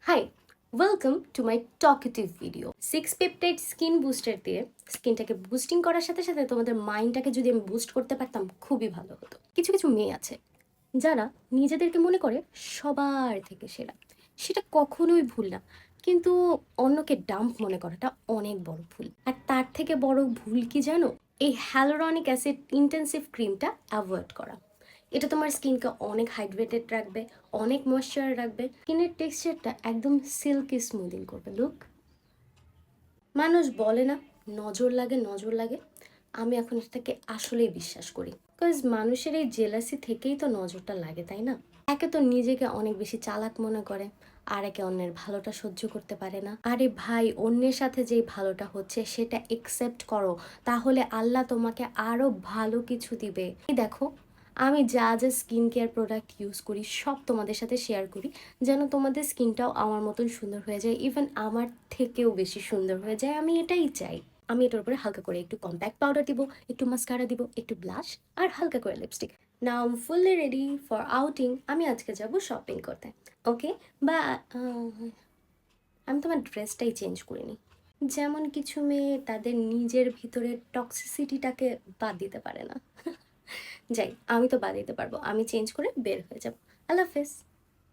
High, welcome to my talkative video. 6 peptide skin booster দিয়ে স্কিনটাকে boosting করার সাথে সাথে তোমাদের মাইন্ডটাকে যদি আমি বুস্ট করতে পারতাম খুবই ভালো হতো। কিছু কিছু মেয়ে আছে যারা নিজেদেরকে মনে করে সবার থেকে সেরা। সেটা কখনোই ভুল না, কিন্তু অন্যকে ডাম্প মনে করাটা অনেক বড় ভুল। আর তার থেকে বড় ভুল কি জানো? এই হ্যালোরনিক অ্যাসিড ইন্টেন্সিভ ক্রিমটা অ্যাভয়েড করা। এটা তোমার স্কিনকে অনেক হাইড্রেটেড রাখবে, অনেক ময়েশ্চার রাখবে, স্কিনের টেক্সচারটা একদম সিল্কি স্মুদিং করবে। লুক, মানুষ বলে না নজর লাগে নজর লাগে, আমি এখন এটাকে আসলেই বিশ্বাস করি। বিকজ মানুষের এই জেলাসি থেকেই তো নজরটা লাগে, তাই না? একে তো নিজেকে অনেক বেশি চালাক মনে করে, আর একে অন্যের ভালোটা সহ্য করতে পারে না। আরে ভাই, অন্যের সাথে যেই ভালোটা হচ্ছে সেটা একসেপ্ট করো, তাহলে আল্লাহ তোমাকে আরো ভালো কিছু দিবে। এই দেখো, আমি যা যা স্কিন কেয়ার প্রোডাক্ট ইউজ করি সব তোমাদের সাথে শেয়ার করি, যেন তোমাদের স্কিনটাও আমার মতন সুন্দর হয়ে যায়, ইভেন আমার থেকেও বেশি সুন্দর হয়ে যায়। আমি এটাই চাই। আমি এটার উপরে হালকা করে একটু কম্প্যাক্ট পাউডার দিব, একটু মাস্কারা দিব, একটু ব্লাশ, আর হালকা করে lipstick. Now I am fully ready for outing. আমি আজকে যাব শপিং করতে। ওকে, বা আমি তোমার ড্রেসটাই চেঞ্জ করিনি। যেমন কিছু মেয়ে তাদের নিজের ভিতরের টক্সিসিটিটাকে বাদ দিতে পারে না। যাই, আমি তো বাদ দিতে পারবো। আমি চেঞ্জ করে বের হয়ে যাব। আল্লাহ হাফেজ।